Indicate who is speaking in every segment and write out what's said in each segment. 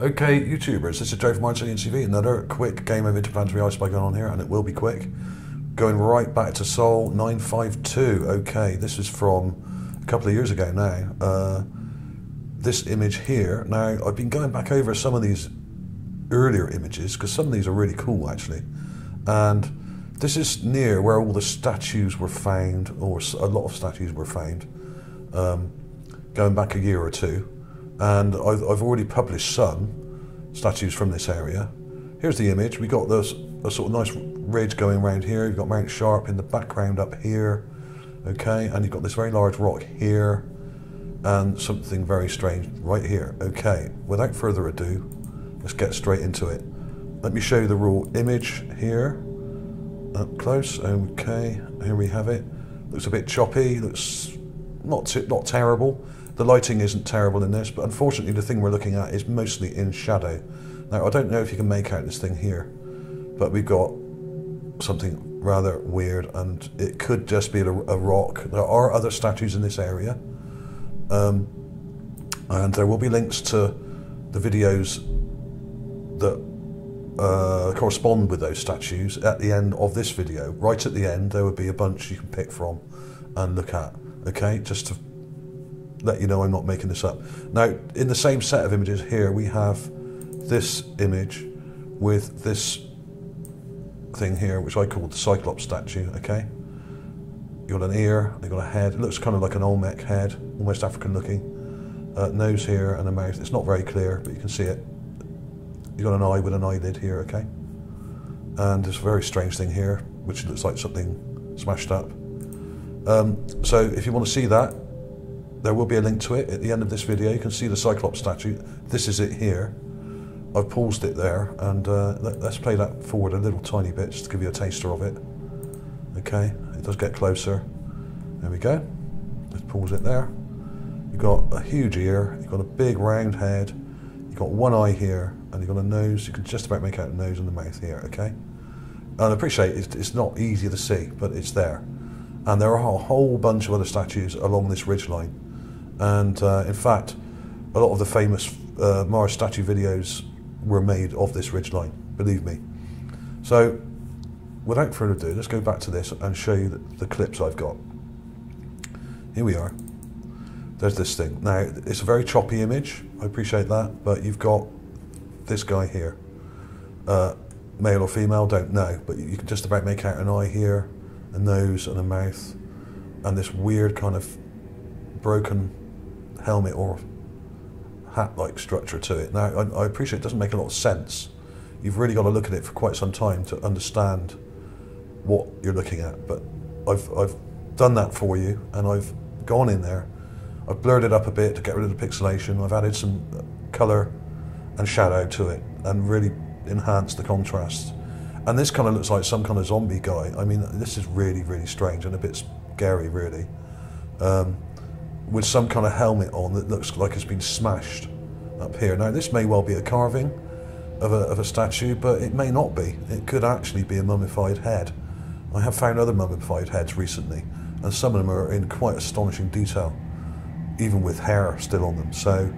Speaker 1: Okay, YouTubers, this is Joe from ArtAlienTV. Another quick game of interplanetary ice spy going on here, and it will be quick. Going right back to Sol 952. Okay, this is from a couple of years ago now. This image here. Now, I've been going back over some of these earlier images because some of these are really cool actually. And this is near where all the statues were found, or a lot of statues were found, going back a year or two. And I've already published some statues from this area. Here's the image. We got this a sort of nice ridge going around here. You've got Mount Sharp in the background up here, okay, and you've got this very large rock here, and something very strange right here. Okay, without further ado, let's get straight into it. Let me show you the raw image here, up close. Okay, here we have it. Looks a bit choppy. Looks not terrible. The lighting isn't terrible in this, but unfortunately the thing we're looking at is mostly in shadow. Now I don't know if you can make out this thing here, but we've got something rather weird, and it could just be a rock. There are other statues in this area, and there will be links to the videos that correspond with those statues at the end of this video. Right at the end there would be a bunch you can pick from and look at, okay, just to let you know I'm not making this up. Now, in the same set of images here, we have this image with this thing here, which I call the Cyclops statue, okay? You've got an ear, you've got a head. It looks kind of like an Olmec head, almost African looking. Nose here and a mouth. It's not very clear, but you can see it. You've got an eye with an eyelid here, okay? And this very strange thing here, which looks like something smashed up. So if you want to see that, there will be a link to it at the end of this video. You can see the Cyclops statue. This is it here. I've paused it there, and let's play that forward a little tiny bit just to give you a taster of it. Okay, it does get closer. There we go. Let's pause it there. You've got a huge ear, you've got a big round head, you've got one eye here, and you've got a nose. You can just about make out the nose and the mouth here, okay? And I appreciate it's not easy to see, but it's there. And there are a whole bunch of other statues along this ridgeline. And in fact, a lot of the famous Mars statue videos were made of this ridgeline, believe me. So, without further ado, let's go back to this and show you the clips I've got. Here we are. There's this thing. Now, it's a very choppy image, I appreciate that, but you've got this guy here. Male or female, don't know, but you can just about make out an eye here, a nose and a mouth, and this weird kind of broken helmet or hat-like structure to it. Now, I appreciate it doesn't make a lot of sense. You've really got to look at it for quite some time to understand what you're looking at, but I've done that for you, and I've gone in there. I've blurred it up a bit to get rid of the pixelation. I've added some colour and shadow to it and really enhanced the contrast. And this kind of looks like some kind of zombie guy. I mean, this is really, really strange and a bit scary, really. With some kind of helmet on that looks like it's been smashed up here. Now, this may well be a carving of a statue, but it may not be. It could actually be a mummified head. I have found other mummified heads recently, and some of them are in quite astonishing detail, even with hair still on them. So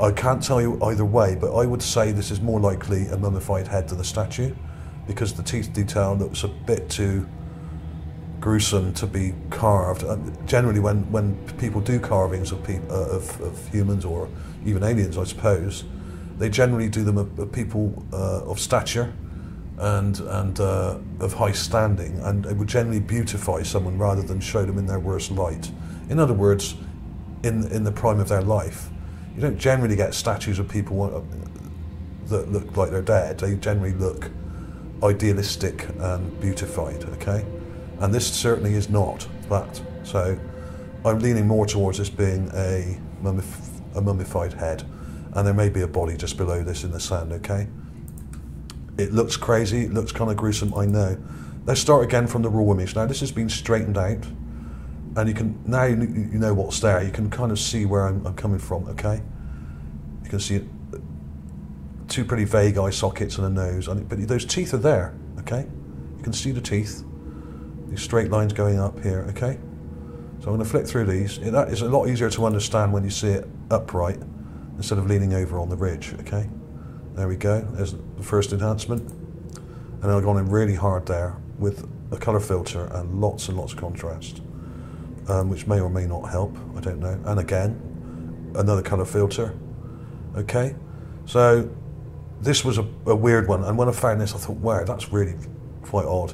Speaker 1: I can't tell you either way, but I would say this is more likely a mummified head than a statue, because the teeth detail looks a bit too gruesome to be carved. Generally, when people do carvings of humans or even aliens, I suppose, they generally do them of people of stature and of high standing, and it would generally beautify someone rather than show them in their worst light. In other words, in the prime of their life. You don't generally get statues of people that look like they're dead. They generally look idealistic and beautified, okay? And this certainly is not that. So I'm leaning more towards this being a mummified head, and there may be a body just below this in the sand, okay? It looks crazy, it looks kind of gruesome, I know. Let's start again from the raw image. Now, this has been straightened out, and you can, now you know what's there, you can kind of see where I'm coming from, okay? You can see two pretty vague eye sockets and a nose, but those teeth are there, okay? You can see the teeth. These straight lines going up here, okay? So I'm going to flick through these. That is a lot easier to understand when you see it upright instead of leaning over on the ridge, okay? There we go, there's the first enhancement. And I've gone in really hard there with a colour filter and lots of contrast, which may or may not help, I don't know. And again, another colour filter, okay? So this was a weird one, and when I found this I thought, wow, that's really quite odd,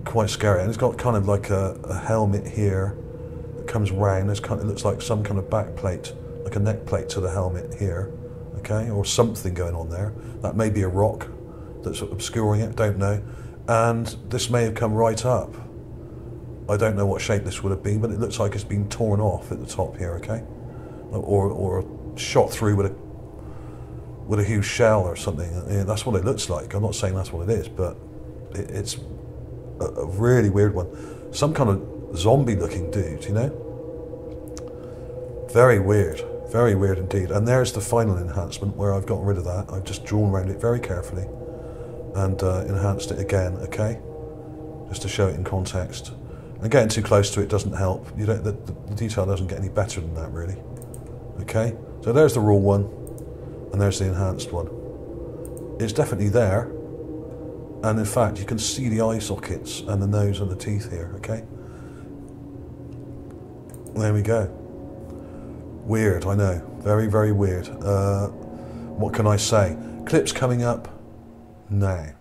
Speaker 1: quite scary. And it's got kind of like a helmet here that comes round. It looks like some kind of back plate, like a neck plate to the helmet here, okay, or something going on there. That may be a rock that's obscuring it, don't know. And this may have come right up. I don't know what shape this would have been, but it looks like it's been torn off at the top here, okay, or shot through with a huge shell or something. Yeah, that's what it looks like. I'm not saying that's what it is, but it's a really weird one. Some kind of zombie-looking dude, you know? Very weird indeed. And there's the final enhancement where I've gotten rid of that. I've just drawn around it very carefully and enhanced it again, okay? Just to show it in context. And getting too close to it doesn't help. You don't. The detail doesn't get any better than that, really. Okay? So there's the raw one, and there's the enhanced one. It's definitely there. And in fact, you can see the eye sockets and the nose and the teeth here, okay? There we go. Weird, I know. Very weird. What can I say? Clips coming up now.